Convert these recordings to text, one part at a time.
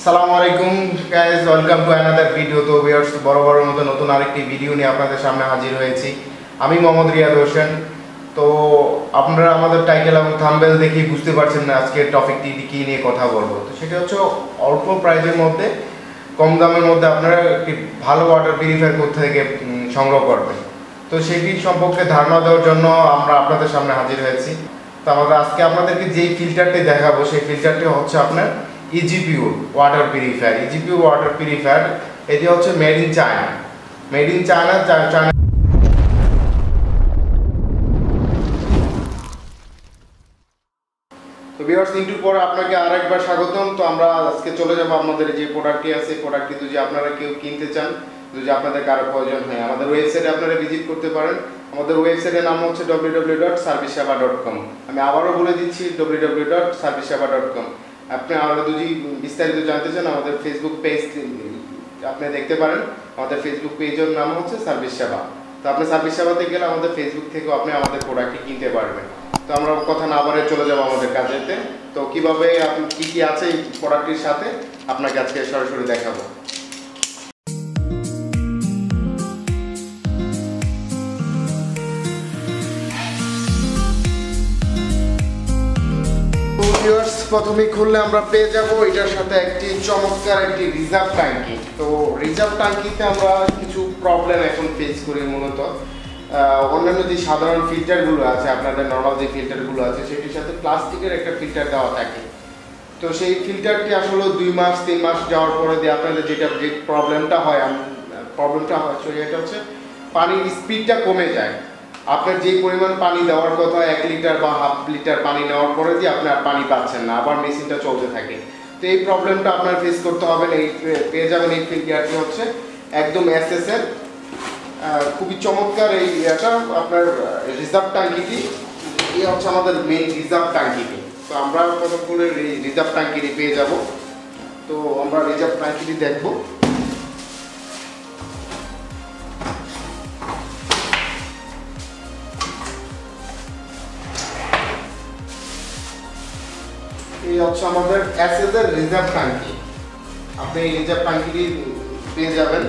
আসসালামু আলাইকুম guys, welcome to another video. তো ভিউয়ার্স, বরাবরের মতো নতুন আরেকটি ভিডিও নিয়ে আপনাদের সামনে হাজির হয়েছি। আমি মোহাম্মদ রিয়াদ হোসেন। তো আপনারা আমাদের টাইটেল এবং থাম্বনেল দেখেই বুঝতে পারছেন না আজকের টপিকটি কী নিয়ে কথা বলবো। তো সেটা হচ্ছে অল্প প্রাইসের মধ্যে, কম দামের মধ্যে আপনারা একটি ভালো ওয়াটার পিউরিফায়ার কোথা থেকে সংগ্রহ করবেন, তো সেটি সম্পর্কে ধারণা দেওয়ার জন্য আমরা আপনাদের সামনে হাজির হয়েছি। তো আজকে আপনাদেরকে যেই ফিল্টারটি দেখাবো সেই ফিল্টারটি হচ্ছে আপনার REViEW water purifier. REViEW water purifier এটি হচ্ছে মেড ইন চায়না। তো ভিউয়ার্স, ইন্টুর পর আপনাকে আরেকবার স্বাগতম। তো আমরা আজকে চলে যাব আমাদের যে প্রোডাক্টটি আছে, প্রোডাক্টটি যদি আপনারা কেউ কিনতে চান, যদি আপনাদের কারো প্রয়োজন হয়, আমাদের ওয়েবসাইটে আপনারা ভিজিট করতে পারেন। আমাদের ওয়েবসাইটের নাম হচ্ছে www.servicesheba.com। আমি আবারও বলে দিচ্ছি www.servicesheba.com। আপনি আরও যদি বিস্তারিত জানতে চান, আমাদের ফেসবুক পেজ আপনি দেখতে পারেন। আমাদের ফেসবুক পেজের নাম হচ্ছে সার্ভিস সেবা। তো আপনি সার্ভিস সেবাতে গেলে আমাদের ফেসবুক থেকেও আপনি আমাদের প্রোডাক্টটি কিনতে পারবেন। তো আমরা কথা না বাড়ে চলে যাবো আমাদের কাজেতে। তো কীভাবে আপনি কী কী আছে এই প্রোডাক্টটির সাথে আপনাকে আজকে সরাসরি দেখাবো। প্রথমে খুললে আমরা পেয়ে যাব এটার সাথে একটি চমৎকার একটি রিজার্ভ ট্যাঙ্কি। তো রিজার্ভ ট্যাঙ্কিতে আমরা কিছু প্রবলেম এখন ফেস করি। মূলত অন্যান্য যে সাধারণ ফিল্টারগুলো আছে, আপনাদের নর্মাল যে ফিল্টারগুলো আছে, সেটির সাথে প্লাস্টিকের একটা ফিল্টার দেওয়া থাকে। তো সেই ফিল্টারটি আসলে 2 মাস 3 মাস যাওয়ার পরে দিয়ে আপনাদের যে প্রবলেমটা হয় সেটা হচ্ছে পানির স্পিডটা কমে যায়। আপনার যে পরিমাণ পানি দেওয়ার কথা 1 লিটার বা হাফ লিটার পানি নেওয়ার পরে দিয়ে আপনি আর পানি পাচ্ছেন না, আবার মেশিনটা চলতে থাকে। তো এই প্রবলেমটা আপনার ফেস করতে হবে না। এই পেয়ে যাবেন এই ফিল্টারটি হচ্ছে একদম SS এর, খুবই চমৎকার। এই এটা আপনার রিজার্ভ ট্যাঙ্কিটি, এই হচ্ছে আমাদের মেইন রিজার্ভ ট্যাঙ্কিটি। তো আমরা প্রথম করে রিজার্ভ ট্যাঙ্কিটি পেয়ে যাব। তো আমরা রিজার্ভ ট্যাঙ্কিটি দেখব। এই হচ্ছে আমাদের SS এর রিজার্ভ ট্যাঙ্কি। আপনি এই রিজার্ভ ট্যাঙ্কিটি পেয়ে যাবেন।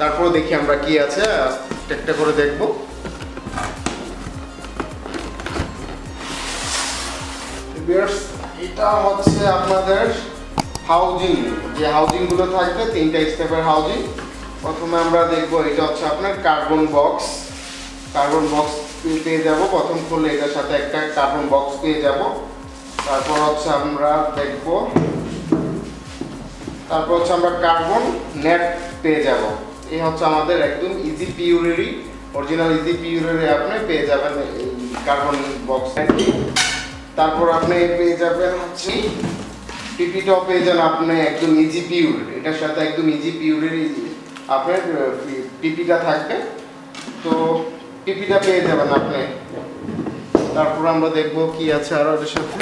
তারপর দেখি আমরা কি আছে, একটা করে দেখব। এটা হচ্ছে আপনাদের হাউজিং, যে হাউজিংগুলো থাকবে 3টা স্টেপের হাউজিং। প্রথমে আমরা দেখব এটা হচ্ছে আপনার কার্বন বক্স পেয়ে যাব। প্রথম খুললে এটার সাথে একটা কার্বন বক্স পেয়ে যাব। তারপর হচ্ছে আমরা দেখব, কার্বন নেট পেয়ে যাব। এই হচ্ছে আমাদের একদম REViEW অরিজিনাল REViEW আপনি পেয়ে যাবেন এই কার্বন বক্স। তারপর আপনি পেয়ে যাবেন হচ্ছে পিপিটাও পেয়ে যান আপনি একদম REViEW, এটার সাথে একদম REViEW আপনার পিপিটা থাকবে। তো পিপিটা পেয়ে যাবেন আপনি। তারপর আমরা দেখব কি আছে আরো এর সাথে।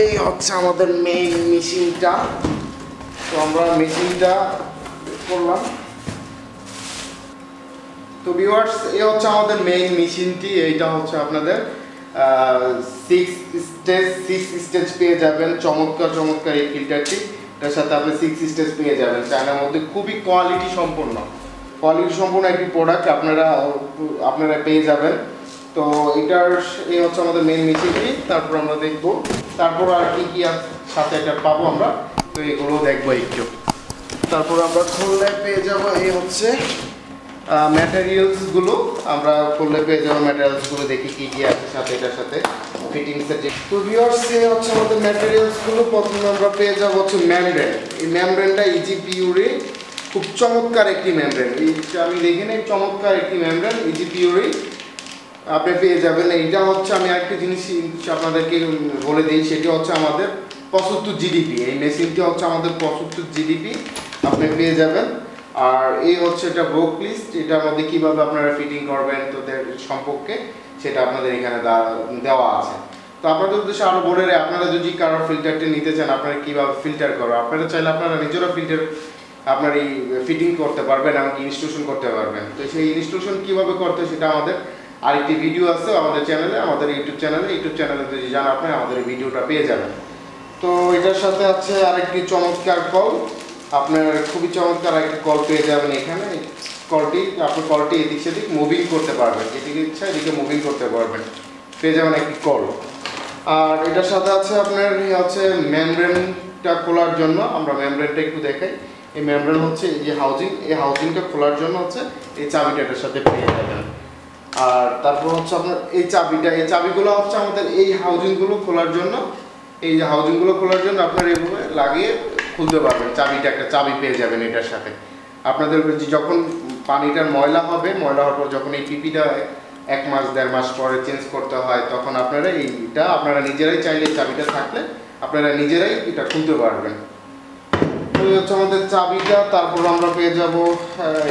এই হচ্ছে আমাদের মেইন মেশিনটা। তো আমরা মেশিনটা করলাম। তো ভিউয়ার্স, এই হচ্ছে আমাদের মেইন মেশিনটি। এইটা হচ্ছে আপনাদের 6 স্টেজ পেয়ে যাবেন। চমৎকার এই ফিল্টারটি, এটার সাথে আপনি 6 স্টেজ পেয়ে যাবেন। চায়নার মধ্যে খুবই কোয়ালিটি সম্পন্ন একটি প্রোডাক্ট আপনারা পেয়ে যাবেন। তো এই হচ্ছে আমাদের মেইন মেশিনটি। তারপর আমরা দেখব তারপর আর কি সাথে এটা পাবো আমরা, তো এগুলো দেখবো একটু। তারপর আমরা খুললে পেয়ে যাব এই হচ্ছে ম্যাটেরিয়ালসগুলো। আমরা খুললে পেয়ে যাবো ম্যাটেরিয়ালসগুলো, দেখি কি আছে সাথে এটার সাথে ফিটিংসের। তো ভিউয়ার্স, এই হচ্ছে আমাদের ম্যাটেরিয়ালসগুলো। প্রথমে আমরা পেয়ে যাবো হচ্ছে মেমব্রেন। এই মেমব্রেনটা REViEW খুব চমৎকার একটি মেমব্রেন। আমি দেখে নেই, চমৎকার একটি মেমব্রেন REViEW আপনি পেয়ে যাবেন। এইটা হচ্ছে, আমি আরেকটি জিনিস আপনাদেরকে বলে দিই, সেটি হচ্ছে আমাদের 75 GDP। এই মেশিনটি হচ্ছে আমাদের 75 GDP আপনি পেয়ে যাবেন। আর এই হচ্ছে এটা ব্রোক লিস্ট, এটার মধ্যে কীভাবে আপনারা ফিটিং করবেন তোদের সম্পর্কে সেটা আপনাদের এখানে দেওয়া আছে। তো আপনাদের উদ্দেশ্যে আরও বলে রাখি, আপনারা যদি কারো ফিল্টারটি নিতে চান, আপনারা কীভাবে ফিল্টার করবেন, আপনারা চাইলে আপনারা নিজেরা ফিল্টার আপনার এই ফিটিং করতে পারবেন, এমনকি ইনস্টলেশন করতে পারবেন। তো সেই ইনস্টলেশন কীভাবে করতে সেটা আমাদের আরেকটি ভিডিও আছে আমাদের চ্যানেলে, আমাদের ইউটিউব চ্যানেলে যদি যান আপনি আমাদের এই ভিডিওটা পেয়ে যাবেন। তো তো এটার সাথে আছে আরেকটি চমৎকার কল, আপনার খুবই চমৎকার একটি কল পেয়ে যাবেন এখানে। কলটি এদিক সেদিক মুভিং করতে পারবেন, যেদিকে ইচ্ছা এদিকে মুভিং করতে পারবেন, পেয়ে যাবেন একটি কল। আর এটার সাথে আছে আপনার হচ্ছে মেমব্রেনটা খোলার জন্য, আমরা মেমব্রেনটা একটু দেখাই। এই মেমব্রেন হচ্ছে এই যে এই হাউজিংটা খোলার জন্য হচ্ছে এই চাবিটা এটার সাথে পেয়ে যাবেন। আর তারপর হচ্ছে আপনার এই চাবিগুলো হচ্ছে আমাদের এই হাউজিংগুলো খোলার জন্য, এই যে হাউজিংগুলো খোলার জন্য আপনার এইভাবে লাগিয়ে খুলতে পারবেন। একটা চাবি পেয়ে যাবেন এটার সাথে। আপনাদের যখন পানিটার ময়লা হওয়ার পর যখন এই পিপিটা 1 মাস 1.5 মাস পরে চেঞ্জ করতে হয়, তখন আপনারা নিজেরাই চাইলে চাবিটা থাকলে আপনারা নিজেরাই এটা খুলতে পারবেন। তো এই হচ্ছে আমাদের চাবিটা। তারপর আমরা পেয়ে যাব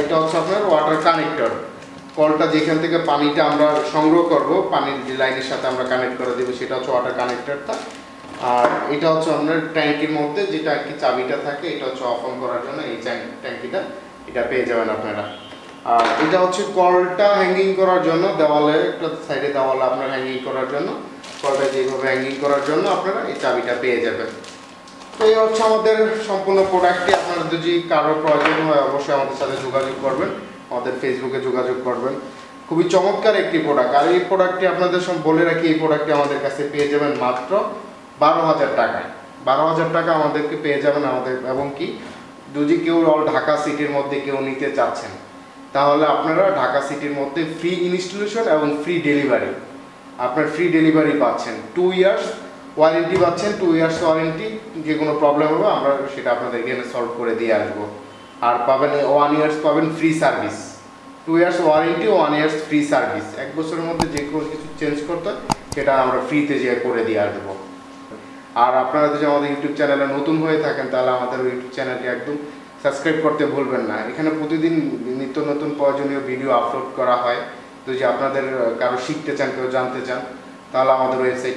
এটা হচ্ছে আপনার ওয়াটার কানেক্টর। কলটা যেখান থেকে পানিটা আমরা সংগ্রহ করব, পানির যে লাইনের সাথে আমরা কানেক্ট করে দেবো, সেটা হচ্ছে ওয়াটার কানেক্টরটা। আর এটা হচ্ছে আপনার ট্যাঙ্কির মধ্যে যেটা কি চাবিটা থাকে, এটা হচ্ছে অফ অন করার জন্য এই ট্যাঙ্কিটা, এটা পেয়ে যাবেন আপনারা। আর এটা হচ্ছে কলটা হ্যাঙ্গিং করার জন্য, দেওয়ালে একটা সাইডে দেওয়ালে আপনার হ্যাঙ্গিং করার জন্য, কলটা যেভাবে হ্যাঙ্গিং করার জন্য আপনারা এই চাবিটা পেয়ে যাবেন। তো এই হচ্ছে আমাদের সম্পূর্ণ প্রোডাক্টটি। আপনারা যদি কারো প্রয়োজন হয় অবশ্যই আমাদের সাথে যোগাযোগ করবেন, আমাদের ফেসবুকে যোগাযোগ করবেন। খুবই চমৎকার একটি প্রোডাক্ট। আর এই প্রোডাক্টটি আপনাদের সব বলে রাখি, এই প্রোডাক্টটি আমাদের কাছে পেয়ে যাবেন মাত্র 12,000 টাকায়। 12,000 টাকা আমাদেরকে পেয়ে যাবেন আমাদের। এবং কি যদি কেউ ঢাকা সিটির মধ্যে কেউ নিতে চাচ্ছেন, তাহলে আপনারা ঢাকা সিটির মধ্যে ফ্রি ইনস্টলেশন এবং ফ্রি ডেলিভারি, আপনার ফ্রি ডেলিভারি পাচ্ছেন। 2 ইয়ার্স ওয়ারেন্টি পাচ্ছেন। 2 ইয়ার্স ওয়ারেন্টি, যে কোনো প্রবলেম হবে আমরা সেটা আপনাদের এখানে সলভ করে দিয়ে আসবো। আর পাবেন 1 ইয়ার্স পাবেন free service. 2 years warranty, 1 years free service. 1 বছরের মধ্যে যে কোনো কিছু চেঞ্জ করতে হয় সেটা আমরা ফ্রিতে যেয়ে করে দিয়ে আসবো। আর আপনারা যদি আমাদের ইউটিউব চ্যানেলে নতুন হয়ে থাকেন, তাহলে আমাদের ইউটিউব চ্যানেলটি একদম সাবস্ক্রাইব করতে ভুলবেন না। এখানে প্রতিদিন নিত্য নতুন প্রয়োজনীয় ভিডিও আপলোড করা হয়। যদি আপনাদের কারো শিখতে চান, কেউ জানতে চান, তাহলে আমাদের ওয়েবসাইট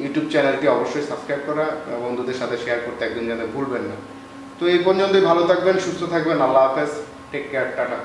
ইউটিউব চ্যানেলটি অবশ্যই সাবস্ক্রাইব করা, বন্ধুদের সাথে শেয়ার করতে একদম যেন ভুলবেন না। তো এই পর্যন্তই, ভালো থাকবেন, সুস্থ থাকবেন। আল্লাহ হাফেজ, টেক কেয়ার, টাটা।